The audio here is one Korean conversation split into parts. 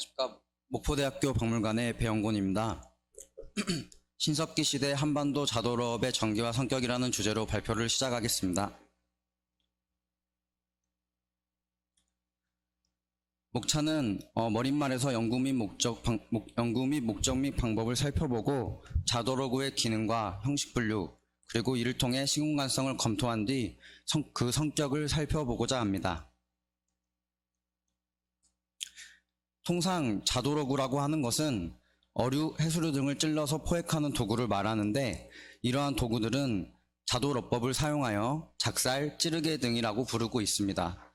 안녕하십니까. 목포대학교 박물관의 배영곤입니다. 신석기 시대 한반도 자도로업의 전기와 성격이라는 주제로 발표를 시작하겠습니다. 목차는 머릿말에서 연구 및 목적 및 방법을 살펴보고 자도로구의 기능과 형식 분류, 그리고 이를 통해 시공간성을 검토한 뒤 그 성격을 살펴보고자 합니다. 통상 자도로구라고 하는 것은 어류, 해수류 등을 찔러서 포획하는 도구를 말하는데, 이러한 도구들은 자도로법을 사용하여 작살, 찌르개 등이라고 부르고 있습니다.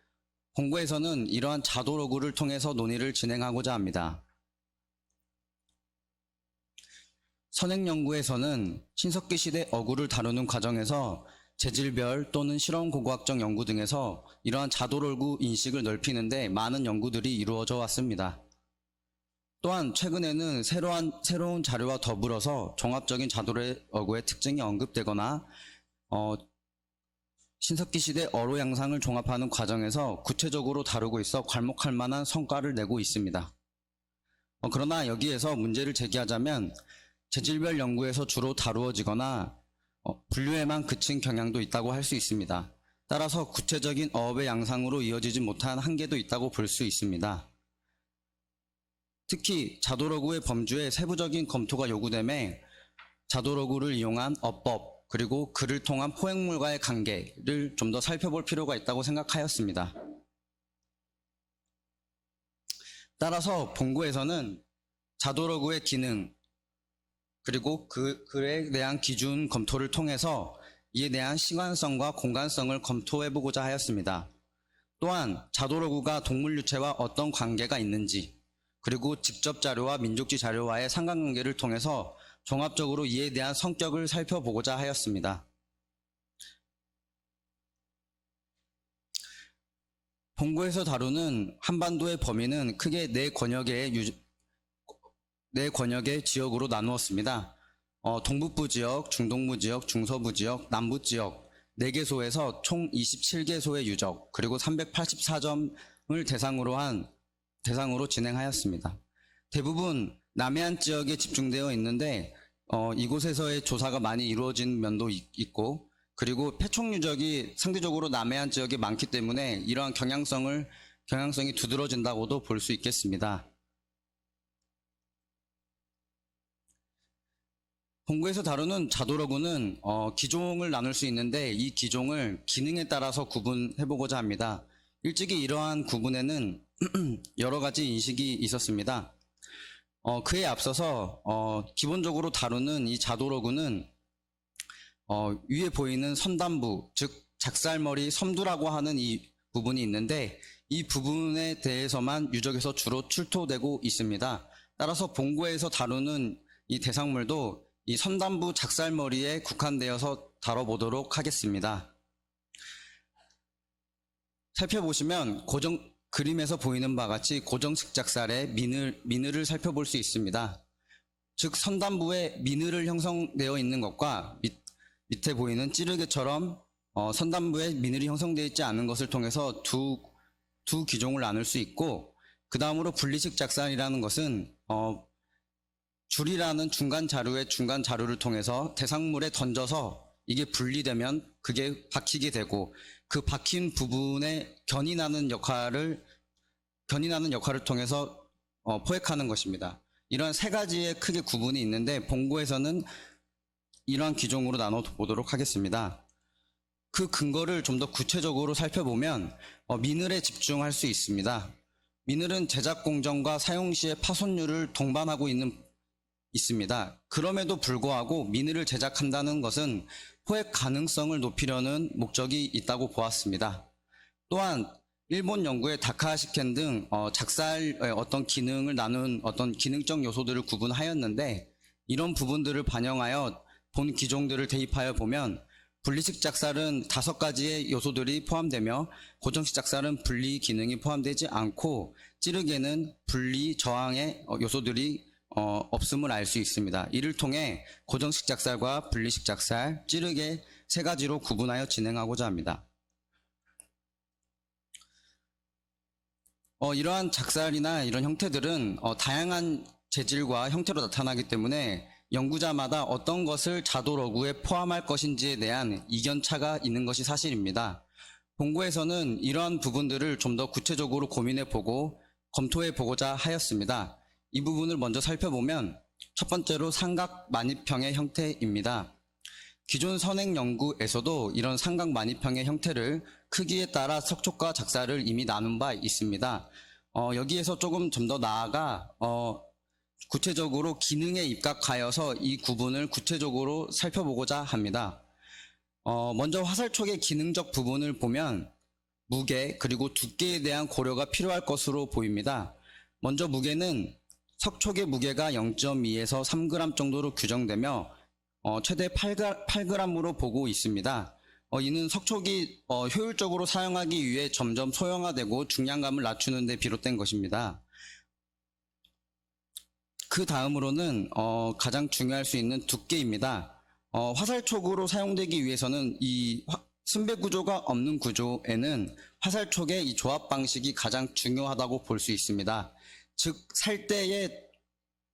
본고에서는 이러한 자도로구를 통해서 논의를 진행하고자 합니다. 선행연구에서는 신석기 시대 어구를 다루는 과정에서 재질별 또는 실험고고학적 연구 등에서 이러한 자도로구 인식을 넓히는데 많은 연구들이 이루어져 왔습니다. 또한 최근에는 새로운 자료와 더불어서 종합적인 자도로구의 특징이 언급되거나 신석기 시대 어로 양상을 종합하는 과정에서 구체적으로 다루고 있어 괄목할 만한 성과를 내고 있습니다. 그러나 여기에서 문제를 제기하자면 재질별 연구에서 주로 다루어지거나 분류에만 그친 경향도 있다고 할 수 있습니다. 따라서 구체적인 어업의 양상으로 이어지지 못한 한계도 있다고 볼 수 있습니다. 특히 자도로구의 범주에 세부적인 검토가 요구되며 자도로구를 이용한 어법, 그리고 그를 통한 포획물과의 관계를 좀 더 살펴볼 필요가 있다고 생각하였습니다. 따라서 본고에서는 자도로구의 기능, 그리고 그에 대한 기준 검토를 통해서 이에 대한 시간성과 공간성을 검토해보고자 하였습니다. 또한 자도로구가 동물 유체와 어떤 관계가 있는지, 그리고 직접 자료와 민족지 자료와의 상관관계를 통해서 종합적으로 이에 대한 성격을 살펴보고자 하였습니다. 본고에서 다루는 한반도의 범위는 크게 네 권역의 지역으로 나누었습니다. 동북부 지역, 중동부 지역, 중서부 지역, 남부 지역 4개소에서 총 27개소의 유적, 그리고 384점을 대상으로 진행하였습니다. 대부분 남해안 지역에 집중되어 있는데 이곳에서의 조사가 많이 이루어진 면도 있고, 그리고 패촉 유적이 상대적으로 남해안 지역에 많기 때문에 이러한 경향성이 두드러진다고도 볼 수 있겠습니다. 본고에서 다루는 자도로구는 기종을 나눌 수 있는데, 이 기종을 기능에 따라서 구분해보고자 합니다. 일찍이 이러한 구분에는 여러 가지 인식이 있었습니다. 그에 앞서서 기본적으로 다루는 이 자도로구는 위에 보이는 선단부, 즉 작살머리 섬두라고 하는 이 부분이 있는데, 이 부분에 대해서만 유적에서 주로 출토되고 있습니다. 따라서 본고에서 다루는 이 대상물도 이 선단부 작살머리에 국한되어서 다뤄보도록 하겠습니다. 살펴보시면 그림에서 보이는 바와 같이 고정식 작살의 미늘을 살펴볼 수 있습니다. 즉 선단부에 미늘을 형성되어 있는 것과 밑에 보이는 찌르개처럼 선단부에 미늘이 형성되어 있지 않은 것을 통해서 두 기종을 나눌 수 있고, 그 다음으로 분리식 작살이라는 것은 줄이라는 중간 자료를 통해서 대상물에 던져서 이게 분리되면 그게 박히게 되고, 그 박힌 부분에 견인하는 역할을 통해서 포획하는 것입니다. 이러한 세 가지의 크게 구분이 있는데, 본고에서는 이러한 기종으로 나눠 보도록 하겠습니다. 그 근거를 좀 더 구체적으로 살펴보면 미늘에 집중할 수 있습니다. 미늘은 제작 공정과 사용 시의 파손율을 동반하고 있습니다. 그럼에도 불구하고 미늘을 제작한다는 것은 포획 가능성을 높이려는 목적이 있다고 보았습니다. 또한 일본 연구의 다카하시켄 등 작살의 어떤 기능을 나눈 어떤 기능적 요소들을 구분하였는데, 이런 부분들을 반영하여 본 기종들을 대입하여 보면 분리식 작살은 5가지의 요소들이 포함되며 고정식 작살은 분리 기능이 포함되지 않고, 찌르개는 분리 저항의 요소들이 없음을 알 수 있습니다. 이를 통해 고정식 작살과 분리식 작살, 찌르개 3가지로 구분하여 진행하고자 합니다. 이러한 작살이나 이런 형태들은 다양한 재질과 형태로 나타나기 때문에 연구자마다 어떤 것을 자도러구에 포함할 것인지에 대한 이견차가 있는 것이 사실입니다. 본고에서는 이러한 부분들을 좀 더 구체적으로 고민해보고 검토해보고자 하였습니다. 이 부분을 먼저 살펴보면 첫 번째로 삼각 만입형의 형태입니다. 기존 선행 연구에서도 이런 삼각 만입형의 형태를 크기에 따라 석촉과 작살을 이미 나눈 바 있습니다. 여기에서 조금 좀 더 나아가 구체적으로 기능에 입각하여서 이 구분을 구체적으로 살펴보고자 합니다. 먼저 화살촉의 기능적 부분을 보면 무게 그리고 두께에 대한 고려가 필요할 것으로 보입니다. 먼저 무게는 석촉의 무게가 0.2에서 3g 정도로 규정되며 최대 8g으로 보고 있습니다. 이는 석촉이 효율적으로 사용하기 위해 점점 소형화되고 중량감을 낮추는 데 비롯된 것입니다. 그 다음으로는 가장 중요할 수 있는 두께입니다. 화살촉으로 사용되기 위해서는 이 승배 구조가 없는 구조에는 화살촉의 이 조합 방식이 가장 중요하다고 볼 수 있습니다. 즉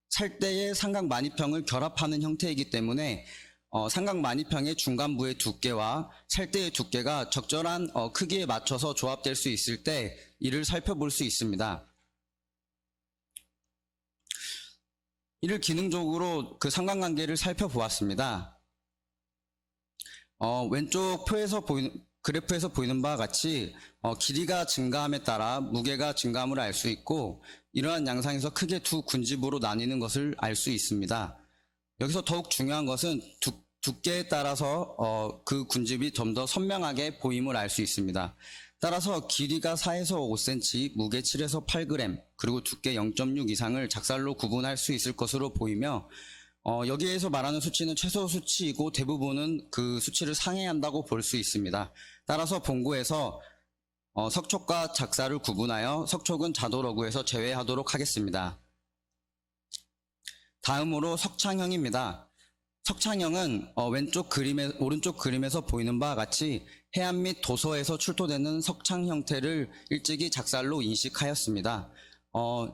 살대의 삼각 만입형을 결합하는 형태이기 때문에 삼각 만입형의 중간부의 두께와 살대의 두께가 적절한 크기에 맞춰서 조합될 수 있을 때 이를 살펴볼 수 있습니다. 이를 기능적으로 그 상관관계를 살펴보았습니다. 왼쪽 그래프에서 보이는 바와 같이 길이가 증가함에 따라 무게가 증가함을 알 수 있고 이러한 양상에서 크게 두 군집으로 나뉘는 것을 알 수 있습니다. 여기서 더욱 중요한 것은 두께에 따라서 그 군집이 좀 더 선명하게 보임을 알 수 있습니다. 따라서 길이가 4에서 5cm, 무게 7에서 8g, 그리고 두께 0.6 이상을 작살로 구분할 수 있을 것으로 보이며 여기에서 말하는 수치는 최소 수치이고 대부분은 그 수치를 상회한다고 볼 수 있습니다. 따라서 본고에서 석촉과 작살을 구분하여 석촉은 자도러구에서 제외하도록 하겠습니다. 다음으로 석창형입니다. 석창형은 오른쪽 그림에서 보이는 바와 같이 해안 및 도서에서 출토되는 석창 형태를 일찍이 작살로 인식하였습니다.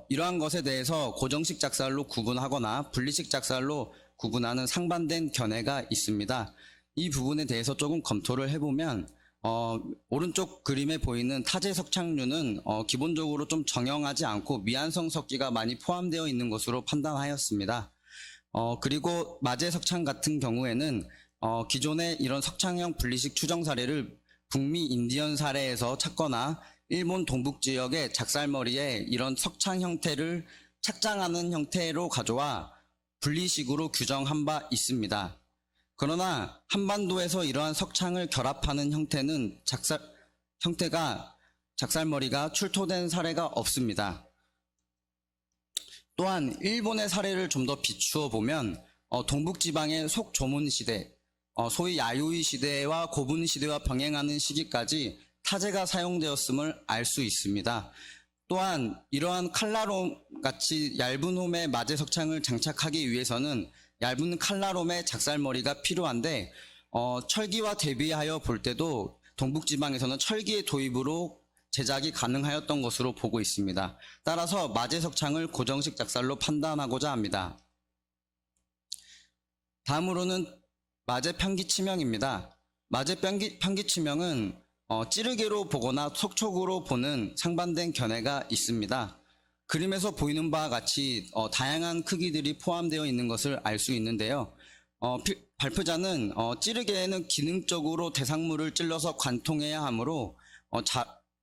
이러한 것에 대해서 고정식 작살로 구분하거나 분리식 작살로 구분하는 상반된 견해가 있습니다. 이 부분에 대해서 조금 검토를 해보면 오른쪽 그림에 보이는 타제 석창류는 기본적으로 좀 정형하지 않고 미완성 석기가 많이 포함되어 있는 것으로 판단하였습니다. 그리고 마제 석창 같은 경우에는 기존의 이런 석창형 분리식 추정 사례를 북미 인디언 사례에서 찾거나 일본 동북 지역의 작살머리에 이런 석창 형태를 착장하는 형태로 가져와 분리식으로 규정한 바 있습니다. 그러나 한반도에서 이러한 석창을 결합하는 형태가 작살머리가 출토된 사례가 없습니다. 또한 일본의 사례를 좀 더 비추어 보면 동북지방의 속조문 시대, 소위 야요이 시대와 고분 시대와 병행하는 시기까지 타제가 사용되었음을 알 수 있습니다. 또한 이러한 칼라롬 같이 얇은 홈에 마제 석창을 장착하기 위해서는 얇은 칼라롬의 작살머리가 필요한데 철기와 대비하여 볼 때도 동북지방에서는 철기의 도입으로 제작이 가능하였던 것으로 보고 있습니다. 따라서 마제 석창을 고정식 작살로 판단하고자 합니다. 다음으로는 마제 편기 치명입니다. 마제 편기 치명은 찌르개로 보거나 석촉으로 보는 상반된 견해가 있습니다. 그림에서 보이는 바와 같이 다양한 크기들이 포함되어 있는 것을 알 수 있는데요. 발표자는 찌르개에는 기능적으로 대상물을 찔러서 관통해야 하므로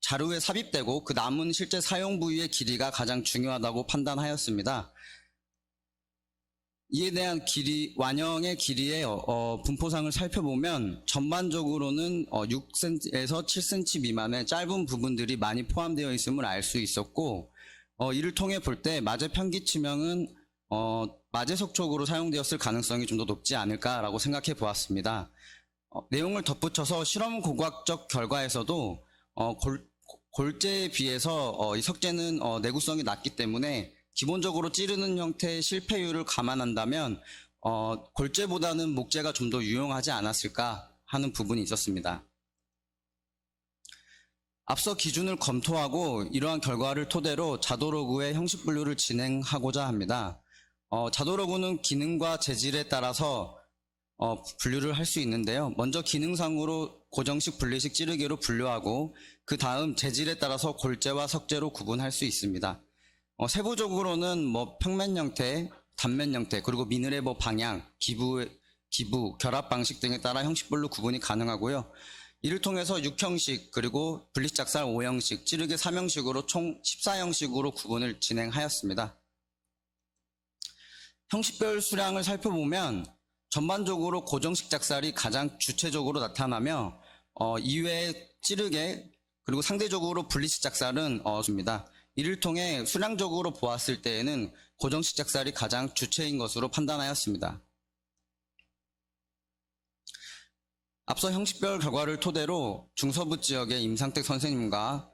자루에 삽입되고 그 남은 실제 사용 부위의 길이가 가장 중요하다고 판단하였습니다. 이에 대한 완형의 길이의 분포상을 살펴보면 전반적으로는 6cm에서 7cm 미만의 짧은 부분들이 많이 포함되어 있음을 알 수 있었고 이를 통해 볼 때 마제 편기 치명은 마제 석촉으로 사용되었을 가능성이 좀 더 높지 않을까라고 생각해 보았습니다. 내용을 덧붙여서 실험 고고학적 결과에서도 골재에 비해서 이 석재는 내구성이 낮기 때문에 기본적으로 찌르는 형태의 실패율을 감안한다면 골재보다는 목재가 좀 더 유용하지 않았을까 하는 부분이 있었습니다. 앞서 기준을 검토하고 이러한 결과를 토대로 자도로그의 형식 분류를 진행하고자 합니다. 자도로그는 기능과 재질에 따라서 분류를 할 수 있는데요. 먼저 기능상으로 고정식, 분리식, 찌르기로 분류하고 그 다음 재질에 따라서 골재와 석재로 구분할 수 있습니다. 세부적으로는 평면 형태, 단면 형태, 그리고 미늘의 방향, 기부, 결합 방식 등에 따라 형식별로 구분이 가능하고요. 이를 통해서 6형식, 그리고 분리작살 5형식, 찌르기 3형식으로 총 14형식으로 구분을 진행하였습니다. 형식별 수량을 살펴보면 전반적으로 고정식 작살이 가장 주체적으로 나타나며 이외에 찌르개, 그리고 상대적으로 분리식 작살은 줍니다. 이를 통해 수량적으로 보았을 때에는 고정식 작살이 가장 주체인 것으로 판단하였습니다. 앞서 형식별 결과를 토대로 중서부 지역의 임상택 선생님과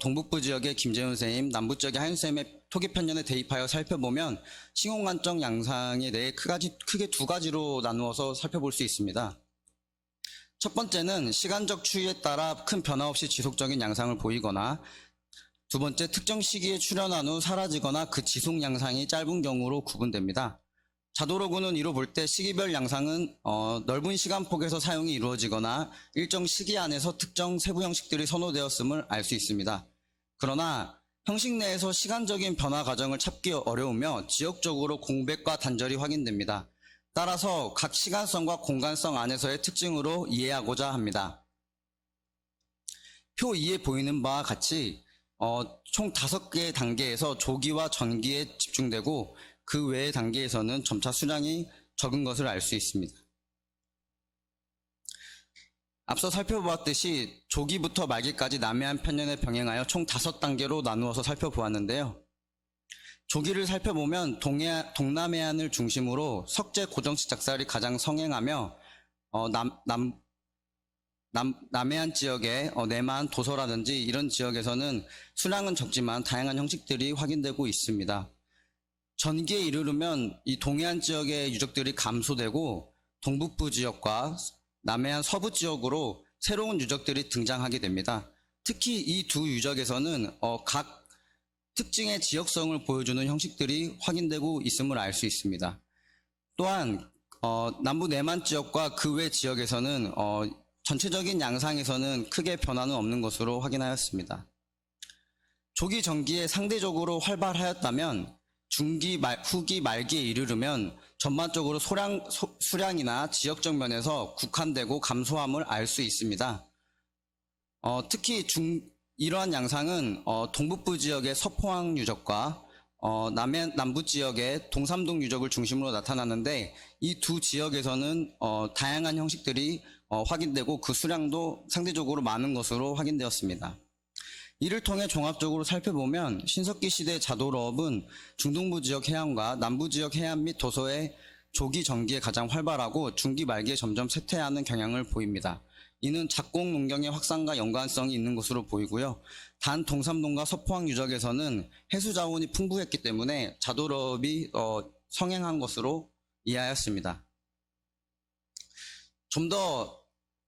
동북부 지역의 김재훈 선생님, 남부 지역의 하윤 선생님의 토기 편년에 대입하여 살펴보면 시공관적 양상에 대해 크게 두 가지로 나누어서 살펴볼 수 있습니다. 첫 번째는 시간적 추이에 따라 큰 변화 없이 지속적인 양상을 보이거나, 두 번째, 특정 시기에 출현한 후 사라지거나 그 지속 양상이 짧은 경우로 구분됩니다. 자도로그는 이로 볼 때 시기별 양상은 넓은 시간폭에서 사용이 이루어지거나 일정 시기 안에서 특정 세부 형식들이 선호되었음을 알 수 있습니다. 그러나 형식 내에서 시간적인 변화 과정을 찾기 어려우며 지역적으로 공백과 단절이 확인됩니다. 따라서 각 시간성과 공간성 안에서의 특징으로 이해하고자 합니다. 표 2에 보이는 바와 같이 총 5개의 단계에서 조기와 전기에 집중되고 그 외의 단계에서는 점차 수량이 적은 것을 알 수 있습니다. 앞서 살펴보았듯이 조기부터 말기까지 남해안 편년에 병행하여 총 5단계로 나누어서 살펴보았는데요. 조기를 살펴보면 동남해안을 중심으로 석재 고정식 작살이 가장 성행하며 남해안 지역의 내만, 도서라든지 이런 지역에서는 수량은 적지만 다양한 형식들이 확인되고 있습니다. 전기에 이르르면 이 동해안 지역의 유적들이 감소되고 동북부 지역과 남해안 서부 지역으로 새로운 유적들이 등장하게 됩니다. 특히 이 두 유적에서는 각 특징의 지역성을 보여주는 형식들이 확인되고 있음을 알 수 있습니다. 또한 남부 내만 지역과 그 외 지역에서는 전체적인 양상에서는 크게 변화는 없는 것으로 확인하였습니다. 조기 전기에 상대적으로 활발하였다면 중기, 후기, 말기에 이르르면 전반적으로 수량이나 지역적 면에서 국한되고 감소함을 알 수 있습니다. 특히 이러한 양상은 동북부 지역의 서포항 유적과 남부 지역의 동삼동 유적을 중심으로 나타나는데 이 두 지역에서는 다양한 형식들이 확인되고 그 수량도 상대적으로 많은 것으로 확인되었습니다. 이를 통해 종합적으로 살펴보면 신석기 시대 자도로업은 중동부 지역 해안과 남부 지역 해안 및 도서의 조기 전기에 가장 활발하고 중기 말기에 점점 쇠퇴하는 경향을 보입니다. 이는 작곡 농경의 확산과 연관성이 있는 것으로 보이고요. 단 동삼동과 서포항 유적에서는 해수 자원이 풍부했기 때문에 자도로업이 성행한 것으로 이해하였습니다. 좀 더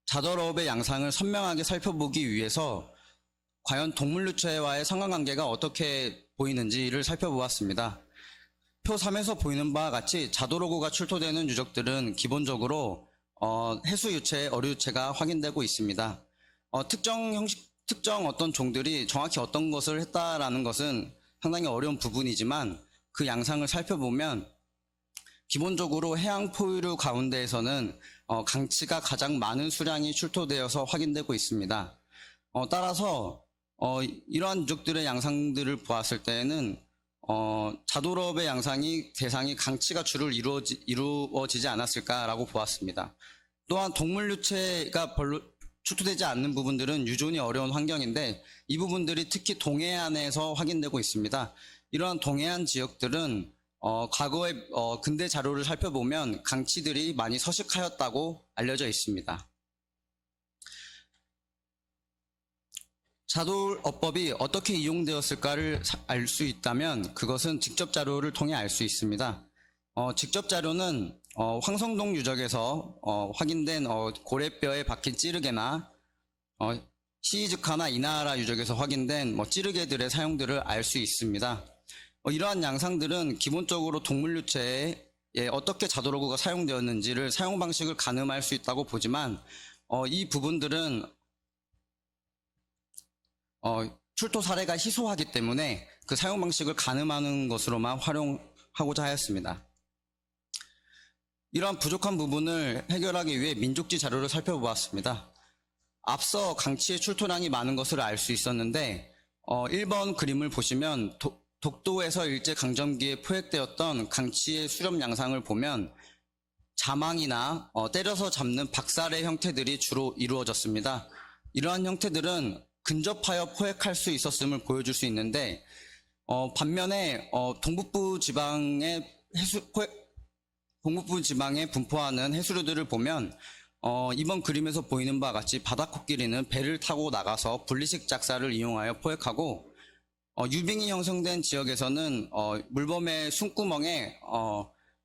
자도로업의 양상을 선명하게 살펴보기 위해서 과연 동물유체와의 상관관계가 어떻게 보이는지를 살펴보았습니다. 표 3에서 보이는 바와 같이 자도로그가 출토되는 유적들은 기본적으로 해수유체, 어류유체가 확인되고 있습니다. 특정 어떤 종들이 정확히 어떤 것을 했다라는 것은 상당히 어려운 부분이지만 그 양상을 살펴보면 기본적으로 해양 포유류 가운데에서는 강치가 가장 많은 수량이 출토되어서 확인되고 있습니다. 따라서 이러한 유적들의 양상들을 보았을 때에는 자도로업의 양상이 대상이 강치가 주로 이루어지지 않았을까라고 보았습니다. 또한 동물유체가 별로 출토되지 않는 부분들은 유존이 어려운 환경인데 이 부분들이 특히 동해안에서 확인되고 있습니다. 이러한 동해안 지역들은 과거의 근대 자료를 살펴보면 강치들이 많이 서식하였다고 알려져 있습니다. 자도어법이 어떻게 이용되었을까를 알 수 있다면 그것은 직접 자료를 통해 알 수 있습니다. 직접 자료는 황성동 유적에서 확인된 고래뼈에 박힌 찌르개나 시이즈카나 이나하라 유적에서 확인된 찌르개들의 사용들을 알 수 있습니다. 이러한 양상들은 기본적으로 동물 유체에 어떻게 자도로그가 사용되었는지를 사용 방식을 가늠할 수 있다고 보지만 이 부분들은 출토 사례가 희소하기 때문에 그 사용 방식을 가늠하는 것으로만 활용하고자 하였습니다. 이러한 부족한 부분을 해결하기 위해 민족지 자료를 살펴보았습니다. 앞서 강치의 출토량이 많은 것을 알 수 있었는데 1번 그림을 보시면 독도에서 일제강점기에 포획되었던 강치의 수렴 양상을 보면 자망이나 때려서 잡는 박살의 형태들이 주로 이루어졌습니다. 이러한 형태들은 근접하여 포획할 수 있었음을 보여줄 수 있는데 반면에 동북부 지방에 분포하는 해수류들을 보면 이번 그림에서 보이는 바와 같이 바다코끼리는 배를 타고 나가서 분리식 작사를 이용하여 포획하고 유빙이 형성된 지역에서는 물범의 숨구멍에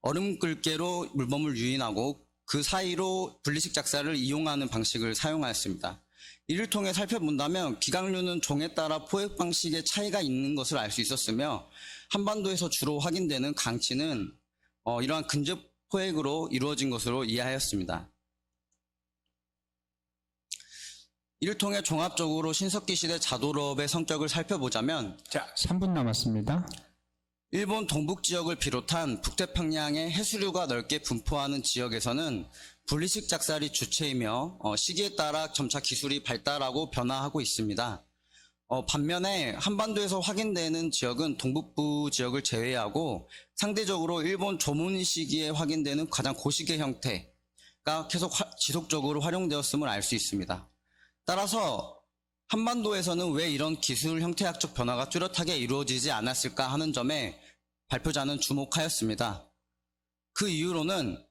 얼음 끓개로 물범을 유인하고 그 사이로 분리식 작사를 이용하는 방식을 사용하였습니다. 이를 통해 살펴본다면 기강류는 종에 따라 포획 방식의 차이가 있는 것을 알 수 있었으며 한반도에서 주로 확인되는 강치는 이러한 근접 포획으로 이루어진 것으로 이해하였습니다. 이를 통해 종합적으로 신석기 시대 자도로업의 성격을 살펴보자면 자, 3분 남았습니다. 일본 동북 지역을 비롯한 북태평양의 해수류가 넓게 분포하는 지역에서는 분리식 작살이 주체이며 시기에 따라 점차 기술이 발달하고 변화하고 있습니다. 반면에 한반도에서 확인되는 지역은 동북부 지역을 제외하고 상대적으로 일본 조문 시기에 확인되는 가장 고시계 형태가 계속 지속적으로 활용되었음을 알 수 있습니다. 따라서 한반도에서는 왜 이런 기술 형태학적 변화가 뚜렷하게 이루어지지 않았을까 하는 점에 발표자는 주목하였습니다. 그 이유로는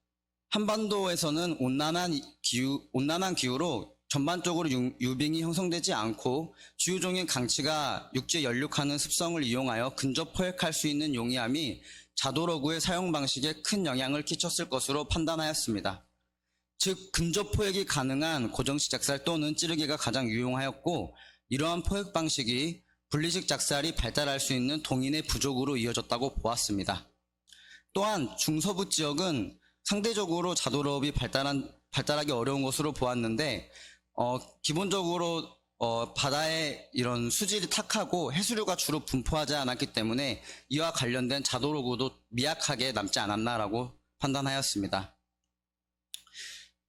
한반도에서는 온난한 기후로 전반적으로 유빙이 형성되지 않고 주요종인 강치가 육지에 연륙하는 습성을 이용하여 근접 포획할 수 있는 용이함이 자도러구의 사용 방식에 큰 영향을 끼쳤을 것으로 판단하였습니다. 즉 근접 포획이 가능한 고정식 작살 또는 찌르기가 가장 유용하였고 이러한 포획 방식이 분리식 작살이 발달할 수 있는 동인의 부족으로 이어졌다고 보았습니다. 또한 중서부 지역은 상대적으로 자도로업이 발달하기 어려운 것으로 보았는데 기본적으로 바다에 이런 수질이 탁하고 해수류가 주로 분포하지 않았기 때문에 이와 관련된 자도로구도 미약하게 남지 않았나라고 판단하였습니다.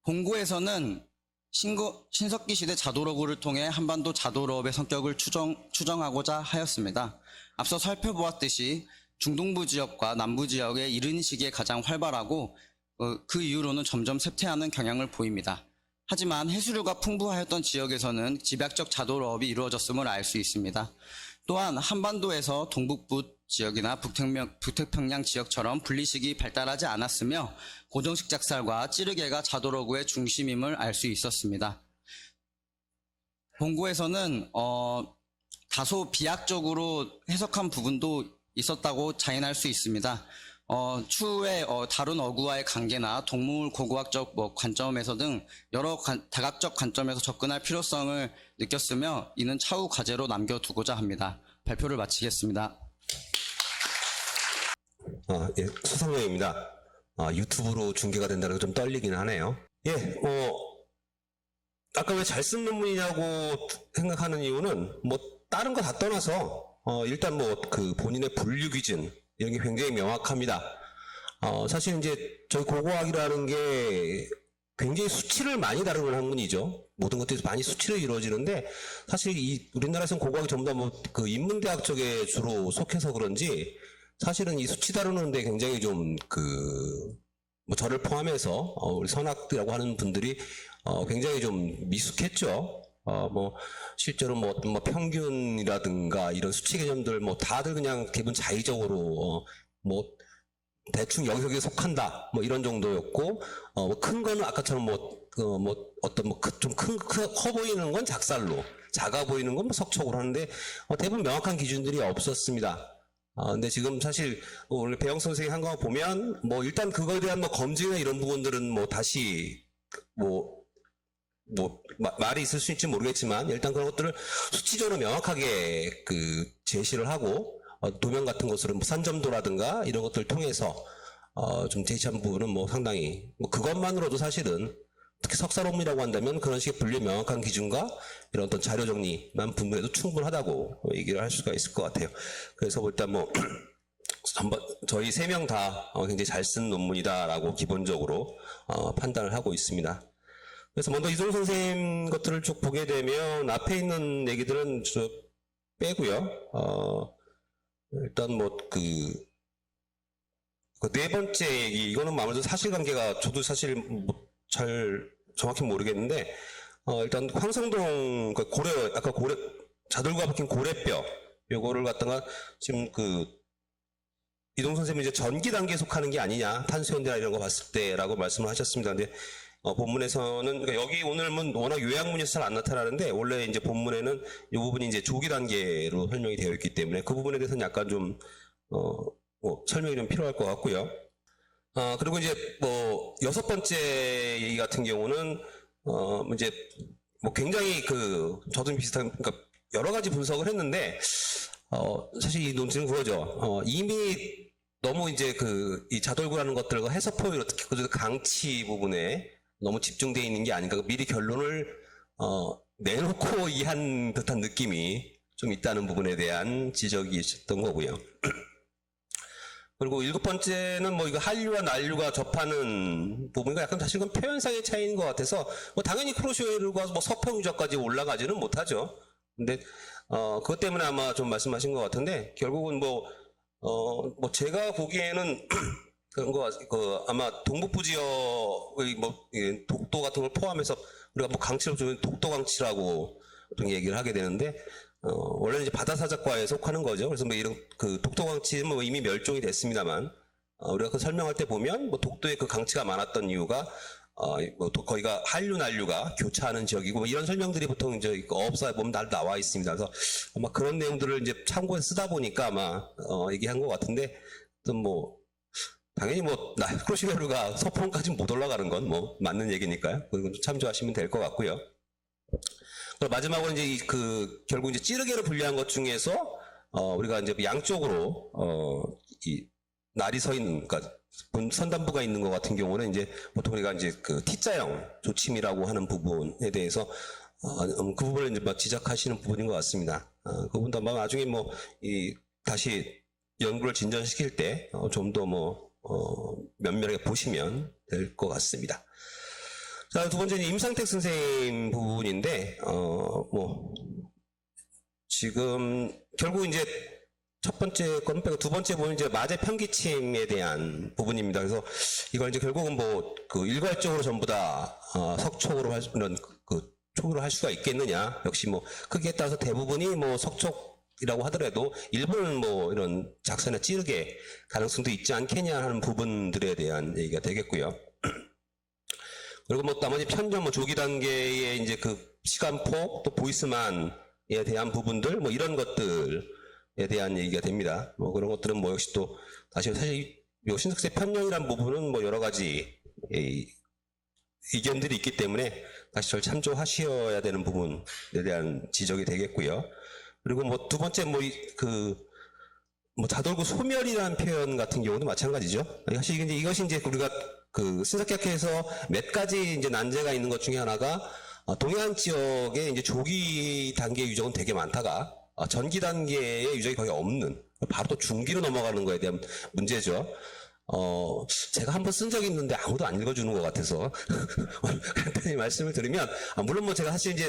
본고에서는 신석기 시대 자도로구를 통해 한반도 자도로업의 성격을 추정하고자 하였습니다. 앞서 살펴보았듯이 중동부 지역과 남부 지역의 이른 시기에 가장 활발하고 그 이후로는 점점 쇠퇴하는 경향을 보입니다. 하지만 해수류가 풍부하였던 지역에서는 집약적 자도로업이 이루어졌음을 알 수 있습니다. 또한 한반도에서 동북부 지역이나 북태평양 지역처럼 분리식이 발달하지 않았으며 고정식 작살과 찌르개가 자도로구의 중심임을 알 수 있었습니다. 본고에서는 다소 비약적으로 해석한 부분도 있었다고 자인할 수 있습니다. 추후에 다룬 어구와의 관계나 동물 고고학적 관점에서 등 여러 다각적 관점에서 접근할 필요성을 느꼈으며 이는 차후 과제로 남겨두고자 합니다. 발표를 마치겠습니다. 예, 소상영입니다. 유튜브로 중계가 된다는 게 좀 떨리긴 하네요. 예, 아까 왜 잘 쓴 논문이냐고 생각하는 이유는 다른 거 다 떠나서 일단 그 본인의 분류 기준 이런 게 굉장히 명확합니다. 사실 이제 저희 고고학이라는 게 굉장히 수치를 많이 다루는 학문이죠. 모든 것들이 많이 수치로 이루어지는데 사실 우리나라에서는 고고학이 전부 다 그 인문대학 쪽에 주로 속해서 그런지 사실은 이 수치 다루는데 굉장히 좀 저를 포함해서 우리 선학이라고 하는 분들이 굉장히 좀 미숙했죠. 실제로 어떤 평균이라든가 이런 수치 개념들 다들 그냥 기본 자의적으로 대충 여기저기에 속한다 이런 정도였고 큰 거는 아까처럼 좀 커 보이는 건 작살로, 작아 보이는 건 석촉으로 하는데 대부분 명확한 기준들이 없었습니다. 근데 지금 사실 오늘 배영 선생님이 한 거 보면 일단 그거에 대한 검증이나 이런 부분들은 다시 뭐 말이 있을 수 있을지 모르겠지만 일단 그런 것들을 수치적으로 명확하게 그 제시를 하고 도면 같은 것으로 뭐 산점도라든가 이런 것들을 통해서 좀 제시한 부분은 뭐 상당히 뭐 그것만으로도 사실은 특히 석사 논문이라고 한다면 그런 식의 분류 명확한 기준과 이런 어떤 자료 정리만 분분해도 충분하다고 얘기를 할 수가 있을 것 같아요. 그래서 일단 뭐 저희 3명 다 굉장히 잘 쓴 논문이다라고 기본적으로 판단을 하고 있습니다. 그래서 먼저 이종 선생님 것들을 쭉 보게 되면 앞에 있는 얘기들은 저 빼고요. 일단 뭐 그 네 번째 얘기 이거는 아무래도 사실관계가 저도 사실 뭐 잘 정확히 모르겠는데 일단 황성동 그 고래 아까 고래 자들과 박힌 고래뼈 요거를 갖다가 지금 그 이동 선생님이 이제 전기 단계에 속하는 게 아니냐 탄소연대나 이런 거 봤을 때라고 말씀을 하셨습니다. 근데 본문에서는 그러니까 여기 오늘은 워낙 요약문에서 잘 안 나타나는데 원래 이제 본문에는 이 부분이 이제 조기 단계로 설명이 되어 있기 때문에 그 부분에 대해서는 약간 좀 뭐 설명이 좀 필요할 것 같고요. 그리고 이제 뭐 6번째 얘기 같은 경우는 이제 뭐 굉장히 저도 비슷한 그러니까 여러 가지 분석을 했는데 사실 이 논지는 그거죠. 이미 너무 이제 이 자돌구라는 것들과 해서포유로 특히 그 강치 부분에 너무 집중되어 있는 게 아닌가. 미리 결론을 내놓고 이해한 듯한 느낌이 좀 있다는 부분에 대한 지적이 있었던 거고요. 그리고 7번째는 뭐 이거 한류와 난류가 접하는 부분이 약간 사실 그건 표현상의 차이인 것 같아서 뭐 당연히 크로시오일과 뭐 서평유적까지 올라가지는 못하죠. 근데 그것 때문에 아마 좀 말씀하신 것 같은데 결국은 뭐 제가 보기에는 그런 거 아마 동북부 지역의 뭐 독도 같은 걸 포함해서 우리가 뭐 강치로 좀 독도 강치라고 좀 얘기를 하게 되는데 원래는 이제 바다사작과에 속하는 거죠. 그래서 뭐 이런 독도 강치는 뭐 이미 멸종이 됐습니다만 우리가 그 설명할 때 보면 뭐 독도에 그 강치가 많았던 이유가 뭐 거기가 한류 난류가 교차하는 지역이고 뭐 이런 설명들이 보통 이제 어업사에 보면 다 나와 있습니다. 그래서 아마 그런 내용들을 이제 참고해서 쓰다 보니까 아마 얘기한 것 같은데 또 뭐 당연히 뭐 크로시오일가 서평까지 못 올라가는 건 뭐 맞는 얘기니까요. 그건 좀 참조하시면 될 것 같고요. 마지막으로 이제 결국 이제 찌르개로 분류한 것 중에서 우리가 이제 양쪽으로 이 날이 서 있는 그러니까 선단부가 있는 것 같은 경우는 이제 보통 우리가 이제 T자형 조침이라고 하는 부분에 대해서 그 부분을 이제 막 지적하시는 부분인 것 같습니다. 그 부분도 아마 나중에 뭐 다시 연구를 진전시킬 때 좀 더 뭐 면밀하게 보시면 될 것 같습니다. 자, 두 번째는 임상택 선생님 부분인데, 지금, 결국 이제, 첫 번째 건 빼고 두 번째 부분은 이제 마제 편기침에 대한 부분입니다. 그래서 이걸 이제 결국은 일괄적으로 전부 다, 석촉으로 촉으로 할 수가 있겠느냐. 역시 크기에 따라서 대부분이 석촉이라고 하더라도 일부는 이런 작사나 찌르게 가능성도 있지 않겠냐 하는 부분들에 대한 얘기가 되겠고요. 그리고 나머지 편견, 조기 단계의 이제 시간폭, 또 보이스만에 대한 부분들, 이런 것들에 대한 얘기가 됩니다. 그런 것들은 역시 또, 다시 사실, 신석세 편견이란 부분은 여러 가지 의견들이 있기 때문에 다시 저를 참조하셔야 되는 부분에 대한 지적이 되겠고요. 그리고 두 번째, 자돌구 소멸이라는 표현 같은 경우도 마찬가지죠. 사실 이것이 이제 우리가 신석학회에서 몇 가지 이제 난제가 있는 것 중에 하나가 동해안 지역에 이제 조기 단계 유적은 되게 많다가 전기 단계의 유적이 거의 없는 바로 또 중기로 넘어가는 거에 대한 문제죠. 제가 한번 쓴 적이 있는데 아무도 안 읽어주는 것 같아서 간단히 말씀을 드리면 물론 제가 사실 이제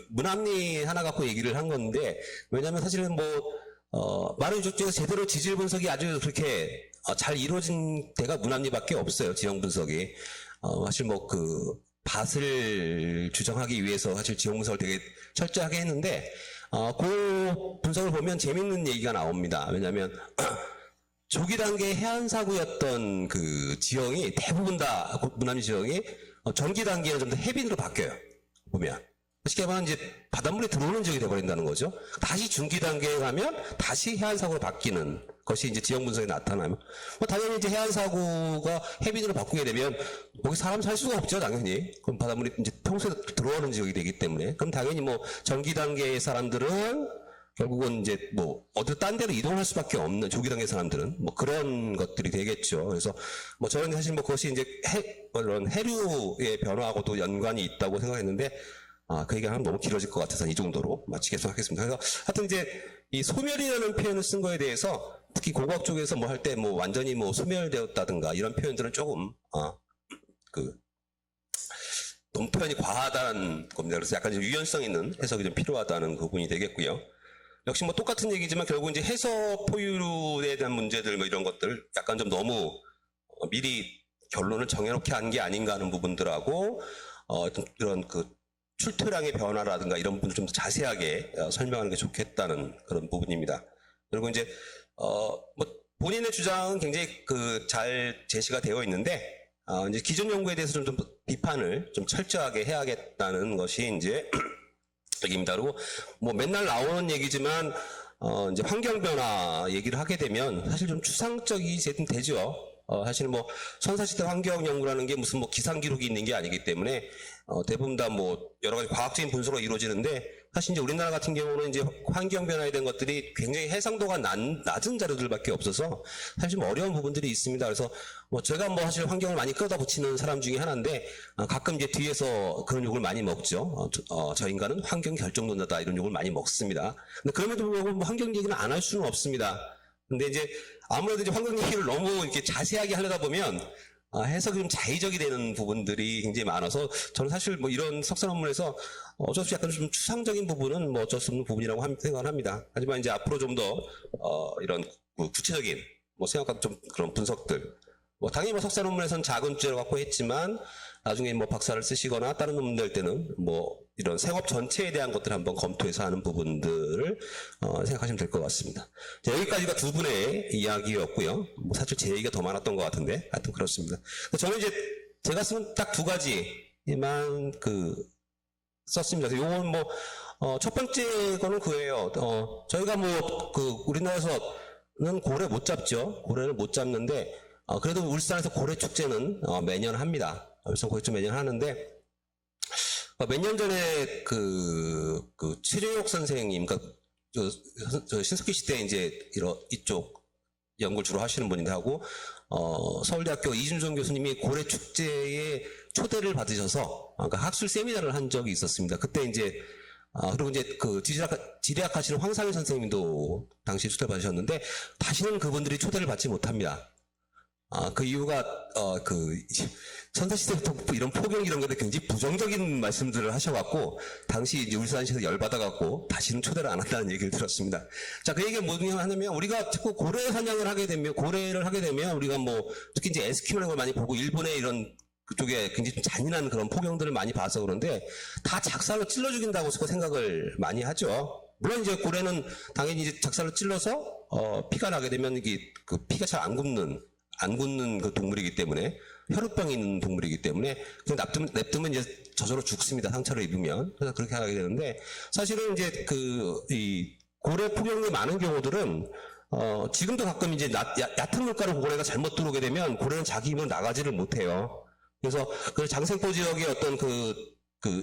문합리 하나 갖고 얘기를 한 건데 왜냐하면 사실은 많은 유적 중에서 제대로 지질 분석이 아주 그렇게 잘 이루어진 데가 문합리밖에 없어요. 지형 분석이. 사실 밭을 주장하기 위해서 사실 지형 분석을 되게 철저하게 했는데, 그 분석을 보면 재밌는 얘기가 나옵니다. 왜냐하면, 조기 단계 해안사구였던 지형이 대부분 다 문합리 지형이 전기 단계는 좀 더 해빈으로 바뀌어요. 보면. 쉽게 말하면 이제 바닷물이 들어오는 지역이 돼버린다는 거죠. 다시 중기 단계에 가면 다시 해안사구로 바뀌는 것이 이제 지형 분석에 나타나면 뭐 당연히 이제 해안 사고가 해빙으로 바꾸게 되면 거기 사람 살 수가 없죠, 당연히. 그럼 바닷물이 이제 평소에 들어오는 지역이 되기 때문에 그럼 당연히 뭐 전기 단계의 사람들은 결국은 이제 뭐 어디 딴 데로 이동할 수밖에 없는 조기 단계 사람들은 뭐 그런 것들이 되겠죠. 그래서 뭐 저는 사실 뭐 그것이 이제 그런 해류의 변화하고도 연관이 있다고 생각했는데 그 얘기하면 너무 길어질 것 같아서 이 정도로 마치겠습니다. 하겠습니다. 그래서 하여튼 이제 이 소멸이라는 표현을 쓴 거에 대해서 특히 고고학 쪽에서 뭐 할 때 뭐 완전히 뭐 소멸되었다든가 이런 표현들은 조금 너무 표현이 과하다는 겁니다. 그래서 약간 좀 유연성 있는 해석이 좀 필요하다는 부분이 되겠고요. 역시 뭐 똑같은 얘기지만 결국 이제 해석 포유류에 대한 문제들 뭐 이런 것들 약간 좀 너무 미리 결론을 정해놓게 한 게 아닌가 하는 부분들하고 이런 그 출토량의 변화라든가 이런 부분을 좀 더 자세하게 설명하는 게 좋겠다는 그런 부분입니다. 그리고 이제 뭐 본인의 주장은 굉장히 잘 제시가 되어 있는데 이제 기존 연구에 대해서 좀 비판을 좀 철저하게 해야겠다는 것이 이제 얘기입니다. 그리고 뭐 맨날 나오는 얘기지만 이제 환경 변화 얘기를 하게 되면 사실 좀 추상적이 되죠. 사실 뭐 선사시대 환경 연구라는 게 무슨 뭐 기상 기록이 있는 게 아니기 때문에 대부분 다 뭐 여러 가지 과학적인 분석으로 이루어지는데 사실 이제 우리나라 같은 경우는 이제 환경 변화에 대한 것들이 굉장히 해상도가 낮은 자료들밖에 없어서 사실 좀 어려운 부분들이 있습니다. 그래서 뭐 제가 뭐 사실 환경을 많이 끌어다 붙이는 사람 중에 하나인데 가끔 이제 뒤에서 그런 욕을 많이 먹죠. 저 인간은 환경 결정론자다 이런 욕을 많이 먹습니다. 근데 그럼에도 불구하고 뭐 환경 얘기는 안 할 수는 없습니다. 근데 이제 아무래도 이제 환경 얘기를 너무 이렇게 자세하게 하려다 보면 해석이 좀 자의적이 되는 부분들이 굉장히 많아서 저는 사실 뭐 이런 석사 논문에서 어쩔 수 없이 약간 좀 추상적인 부분은 뭐 어쩔 수 없는 부분이라고 생각을 합니다. 하지만 이제 앞으로 좀 더 이런 구체적인 뭐 생각과 좀 그런 분석들 뭐 당연히 뭐 석사 논문에서는 작은 주제를 갖고 했지만 나중에 뭐 박사를 쓰시거나 다른 논문 낼 때는 뭐 이런 생업 전체에 대한 것들을 한번 검토해서 하는 부분들을 생각하시면 될 것 같습니다. 자, 여기까지가 두 분의 이야기였고요. 뭐 사실 제 얘기가 더 많았던 것 같은데 하여튼 그렇습니다. 저는 이제 제가 쓴 딱 두 가지만 썼습니다. 요건 뭐 첫 번째 거는 그예요. 저희가 뭐 우리나라에서는 고래 못 잡죠. 고래를 못 잡는데 그래도 울산에서 고래 축제는 매년 합니다. 울산 고래 축제 매년 하는데 몇 년 전에 최재욱 선생님, 저 신석기 시대 이제 이쪽 연구를 주로 하시는 분인데 하고 서울대학교 이준종 교수님이 고래 축제에 초대를 받으셔서 학술 세미나를 한 적이 있었습니다. 그때 이제 그리고 이제 지리학 하시는 황상일 선생님도 당시에 초대를 받으셨는데 다시는 그분들이 초대를 받지 못합니다. 그 이유가 선사시대부터 이런 포경 이런 것에 굉장히 부정적인 말씀들을 하셔갖고 당시 이제 울산시에서 열받아갖고 다시는 초대를 안 한다는 얘기를 들었습니다. 자, 그 얘기가 뭐냐 하냐면 우리가 자꾸 고래 사냥을 하게 되면 고래를 하게 되면 우리가 뭐 특히 이제 에스키모라는 걸 많이 보고 일본의 이런 그쪽에 굉장히 좀 잔인한 그런 포경들을 많이 봐서 그런데 다 작살로 찔러 죽인다고 생각을 많이 하죠. 물론 이제 고래는 당연히 이제 작살로 찔러서 피가 나게 되면 이게 피가 잘 안 굳는 그 동물이기 때문에 혈우병이 있는 동물이기 때문에 그냥 냅두면 이제 저절로 죽습니다. 상처를 입으면. 그래서 그렇게 하게 되는데 사실은 이제 이 고래 포경이 많은 경우들은 지금도 가끔 이제 얕은 물가로 고래가 잘못 들어오게 되면 고래는 자기 힘으로 나가지를 못해요. 그래서 그 장생포 지역의 어떤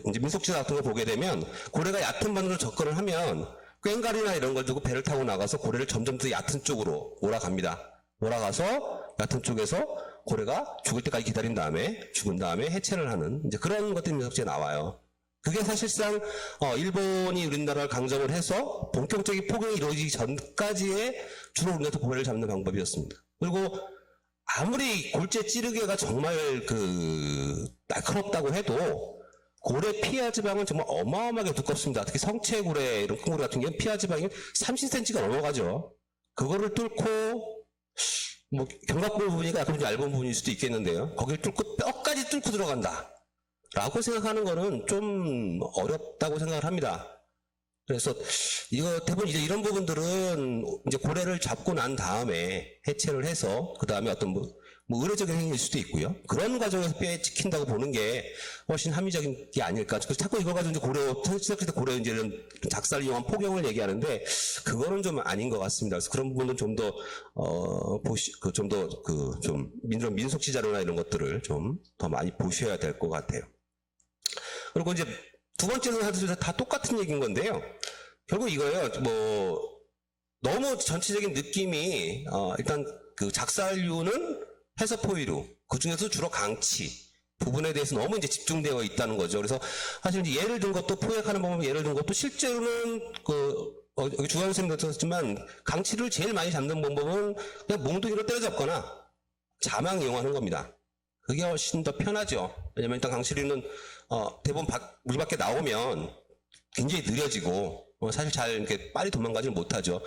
이제 민속지나 같은 거 보게 되면 고래가 얕은 바늘로 접근을 하면 꽹가리나 이런 걸 두고 배를 타고 나가서 고래를 점점 더 얕은 쪽으로 몰아갑니다. 몰아가서 얕은 쪽에서 고래가 죽을 때까지 기다린 다음에 죽은 다음에 해체를 하는 이제 그런 것들이 민속지에 나와요. 그게 사실상 일본이 우리나라를 강점을 해서 본격적인 포경이 이루어지기 전까지의 주로 우리나라에서 고래를 잡는 방법이었습니다. 그리고 아무리 골재 찌르개가 정말 날카롭다고 해도 고래 피하 지방은 정말 어마어마하게 두껍습니다. 특히 성체고래 이런 큰 고래 같은 경우는 피하 지방이 30cm가 넘어가죠. 그거를 뚫고 뭐 견갑골 부분이니까 약간 좀 얇은 부분일 수도 있겠는데요. 거기를 뚫고 뼈까지 뚫고 들어간다 라고 생각하는 거는 좀 어렵다고 생각을 합니다. 그래서 대부분 이제 이런 부분들은 이제 고래를 잡고 난 다음에 해체를 해서 그 다음에 어떤 뭐 의례적인 행위일 수도 있고요. 그런 과정에서 뼈에 찍힌다고 보는 게 훨씬 합리적인 게 아닐까. 그래서 자꾸 이걸 가지고 이제 시작할 때 고려 이제 이런 작사를 이용한 포경을 얘기하는데 그거는 좀 아닌 것 같습니다. 그래서 그런 부분은 좀 더 좀 민속지 자료나 이런 것들을 좀 더 많이 보셔야 될 것 같아요. 그리고 이제 두 번째는 사실 다 똑같은 얘기인 건데요. 결국 이거예요. 뭐 너무 전체적인 느낌이 일단 그 작살류는 해서포유류, 그 중에서 주로 강치 부분에 대해서 너무 이제 집중되어 있다는 거죠. 그래서 사실 이제 예를 든 것도 포획하는 방법 예를 든 것도 실제로는 여기 주관 선생님도 썼지만 강치를 제일 많이 잡는 방법은 그냥 몽둥이로 때려잡거나 자망 이용하는 겁니다. 그게 훨씬 더 편하죠. 왜냐면 일단 강치류는 대부분 물 밖에 나오면 굉장히 느려지고 사실 잘 이렇게 빨리 도망가지는 못하죠.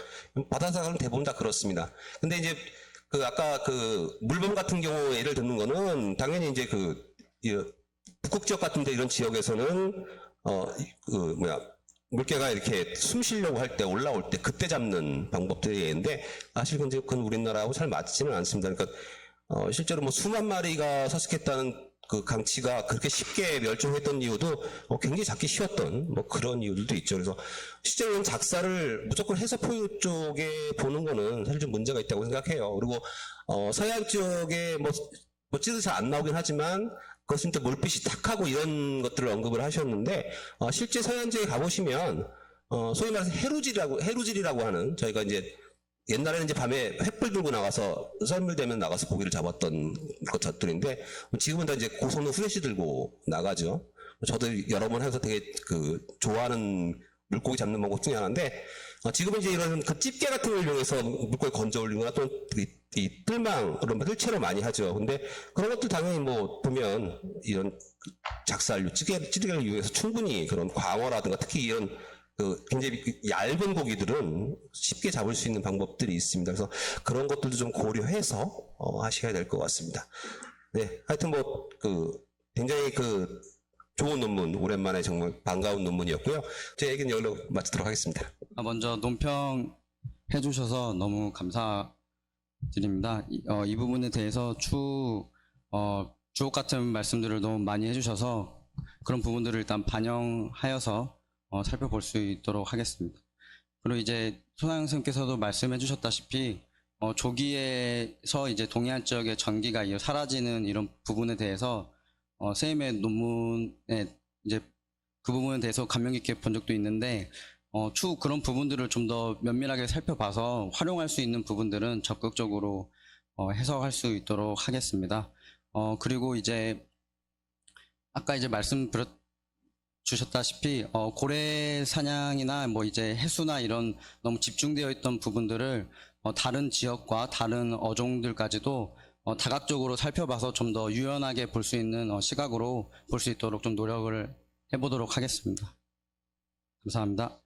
바다사는 대부분 다 그렇습니다. 근데 이제 아까 물범 같은 경우 예를 듣는 거는 당연히 이제 북극 지역 같은데 이런 지역에서는 물개가 이렇게 숨 쉬려고 할 때 올라올 때 그때 잡는 방법들이 있는데 사실 그건 우리나라하고 잘 맞지는 않습니다. 그러니까 실제로 뭐 수만 마리가 서식했다는 그 강치가 그렇게 쉽게 멸종했던 이유도 굉장히 잡기 쉬웠던 뭐 그런 이유들도 있죠. 그래서 실제로는 작사를 무조건 해서포유 쪽에 보는 거는 사실 좀 문제가 있다고 생각해요. 그리고 서해안 쪽에 뭐 찌도 잘 안 나오긴 하지만 그것은 또 물빛이 탁하고 이런 것들을 언급을 하셨는데 실제 서해안 지역에 가보시면 소위 말해서 해루질이라고 하는 저희가 이제 옛날에는 이제 밤에 횃불 들고 나가서 썰물되면 나가서 고기를 잡았던 것들인데 지금은 다 이제 고성능 후레쉬 들고 나가죠. 저도 여러 번 해서 되게 좋아하는 물고기 잡는 방법 중에 하나인데 지금은 이제 이런 집게 같은 걸 이용해서 물고기 건져 올리거나 또는 이 뜰망 그런 뜰채로 많이 하죠. 근데 그런 것들 당연히 뭐 보면 이런 작살류 찌개를 이용해서 충분히 그런 광어라든가 특히 이런 굉장히 얇은 고기들은 쉽게 잡을 수 있는 방법들이 있습니다. 그래서 그런 것들도 좀 고려해서 하셔야 될 것 같습니다. 네, 하여튼 굉장히 좋은 논문, 오랜만에 정말 반가운 논문이었고요. 제 얘기는 여기로 마치도록 하겠습니다. 먼저 논평 해주셔서 너무 감사드립니다. 이 부분에 대해서 주옥 같은 말씀들을 너무 많이 해주셔서 그런 부분들을 일단 반영하여서 살펴볼 수 있도록 하겠습니다. 그리고 이제 손하영 선생님께서도 말씀해 주셨다시피 조기에서 이제 동해안 지역의 전기가 사라지는 이런 부분에 대해서 선생님의 논문에 이제 그 부분에 대해서 감명 깊게 본 적도 있는데 추후 그런 부분들을 좀 더 면밀하게 살펴봐서 활용할 수 있는 부분들은 적극적으로 해석할 수 있도록 하겠습니다. 그리고 이제 아까 이제 주셨다시피 고래 사냥이나 뭐 이제 해수나 이런 너무 집중되어 있던 부분들을 다른 지역과 다른 어종들까지도 다각적으로 살펴봐서 좀 더 유연하게 볼 수 있는 시각으로 볼 수 있도록 좀 노력을 해보도록 하겠습니다. 감사합니다.